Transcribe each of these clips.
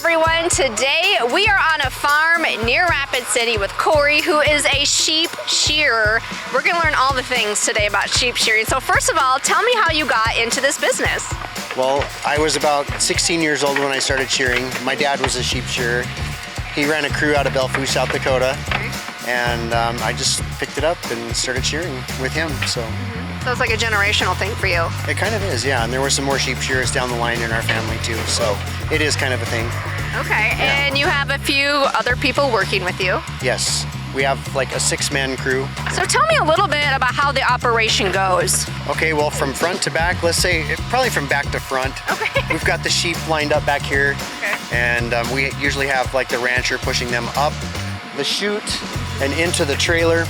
everyone. Today we are on a farm near Rapid City with Corey, who is a sheep shearer. We're going to learn all the things today about sheep shearing. So first of all, tell me how you got into this business. Well, I was about 16 years old when I started shearing. My dad was a sheep shearer. He ran a crew out of Belfouche, South Dakota, and I just picked it up and started shearing with him. So it's like a generational thing for you. It kind of is, yeah. And there were some more sheep shearers down the line in our family too, so it is kind of a thing. Okay, yeah. And you have a few other people working with you? Yes, we have like a 6-man crew. So tell me a little bit about how the operation goes. Okay, well, from front to back, let's say probably from back to front. Okay. We've got the sheep lined up back here, and we usually have like the rancher pushing them up the chute and into the trailer,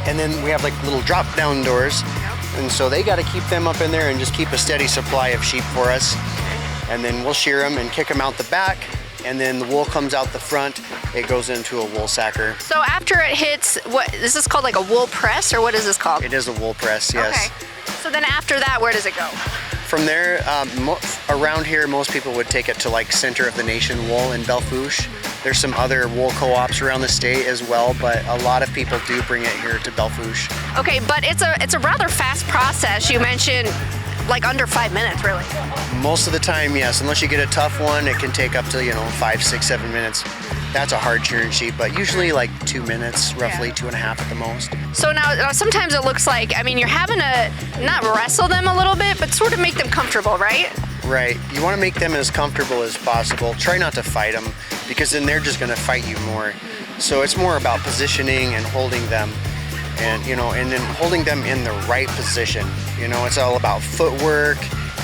and then we have like little drop down doors. And so they got to keep them up in there and just keep a steady supply of sheep for us. And then we'll shear them and kick them out the back. And then the wool comes out the front. It goes into a wool sacker. So after it hits, what is this called, like a wool press, or what is this called? It is a wool press, yes. Okay. So then after that, where does it go? From there, around here, most people would take it to like Center of the Nation Wool in Belfouche. There's some other wool co-ops around the state as well, but a lot of people do bring it here to Belfouche. Okay, but it's a rather fast process. You mentioned like under 5 minutes, really. Most of the time, yes. Unless you get a tough one, it can take up to 5, 6, 7 minutes. That's a hard shearing sheep, but usually like 2 minutes, roughly 2.5 at the most. So now sometimes it looks like, you're having to not wrestle them a little bit, but sort of make them comfortable, right? Right. You want to make them as comfortable as possible. Try not to fight them, because then they're just going to fight you more. So it's more about positioning and holding them, and and then holding them in the right position. It's all about footwork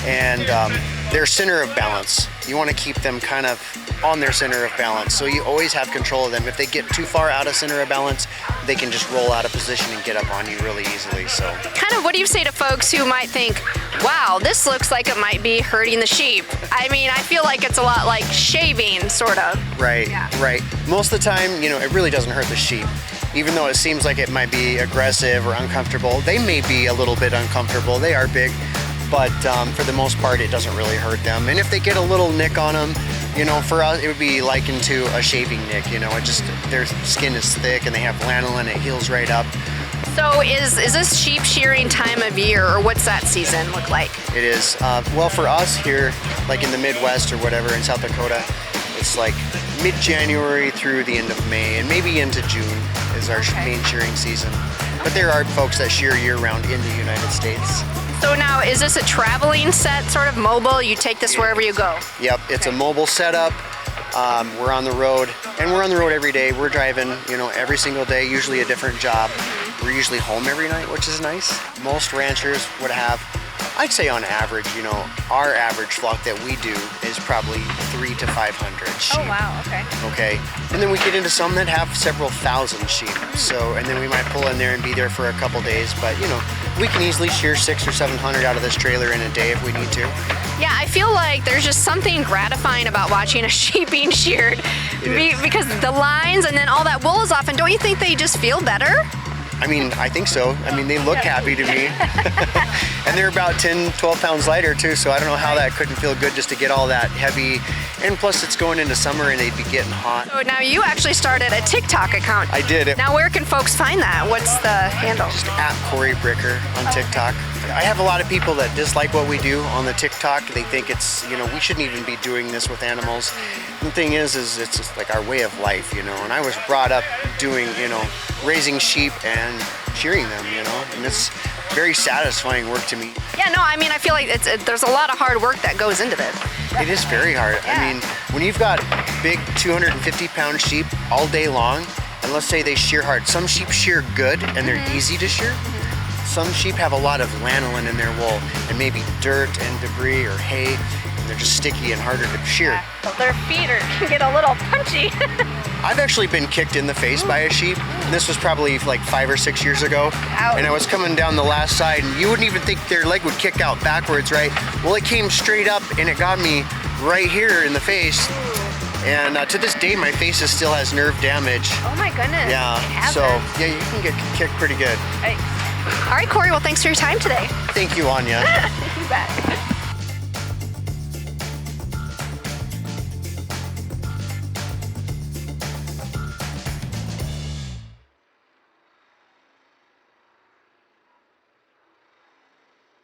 and their center of balance. You want to keep them kind of on their center of balance, so you always have control of them. If they get too far out of center of balance, they can just roll out of position and get up on you really easily. So kind of, what do you say to folks who might think, wow, this looks like it might be hurting the sheep? I feel like it's a lot like shaving, sort of. Right, right. Most of the time, it really doesn't hurt the sheep. Even though it seems like it might be aggressive or uncomfortable, they may be a little bit uncomfortable. They are big, but for the most part, it doesn't really hurt them. And if they get a little nick on them, for us, it would be likened to a shaving nick. Their skin is thick and they have lanolin, it heals right up. So is this sheep shearing time of year, or what's that season look like? It is. Well, for us here, like in the Midwest or whatever, in South Dakota, it's like mid-January through the end of May, and maybe into June is our main shearing season. But there are folks that shear year-round in the United States. So now, is this a traveling set, sort of mobile? You take this wherever you go? Yep, it's a mobile setup. We're on the road, and we're on the road every day. We're driving, every single day, usually a different job. We're usually home every night, which is nice. Most ranchers would have, I'd say on average, our average flock that we do is probably 300 to 500 sheep. Oh wow, okay. Okay, and then we get into some that have several thousand sheep. So, and then we might pull in there and be there for a couple days, but we can easily shear 600 or 700 out of this trailer in a day if we need to. Yeah, I feel like there's just something gratifying about watching a sheep being sheared, because the lines and then all that wool is off, and don't you think they just feel better? I think so. They look happy to me. And they're about 10, 12 pounds lighter too, so I don't know how that couldn't feel good just to get all that heavy. And plus it's going into summer and they'd be getting hot. So now you actually started a TikTok account. I did. Now where can folks find that? What's the handle? Just at Corey Bricker on TikTok. I have a lot of people that dislike what we do on the TikTok. They think it's, we shouldn't even be doing this with animals. And the thing is it's just like our way of life, and I was brought up doing, raising sheep and shearing them, and it's very satisfying work to me. Yeah, no, I feel like there's a lot of hard work that goes into it. It is very hard. Yeah. When you've got big 250-pound sheep all day long, and let's say they shear hard, some sheep shear good and they're easy to shear. Some sheep have a lot of lanolin in their wool and maybe dirt and debris or hay, and they're just sticky and harder to shear. Yeah, so their feet can get a little punchy. I've actually been kicked in the face by a sheep, and this was probably like 5 or 6 years ago. Ouch. And I was coming down the last side, and you wouldn't even think their leg would kick out backwards, right? Well, it came straight up and it got me right here in the face. And to this day, my face still has nerve damage. Oh my goodness. Yeah, so yeah, you can get kicked pretty good. All right, Corey, well, thanks for your time today. Thank you, Anya. You bet.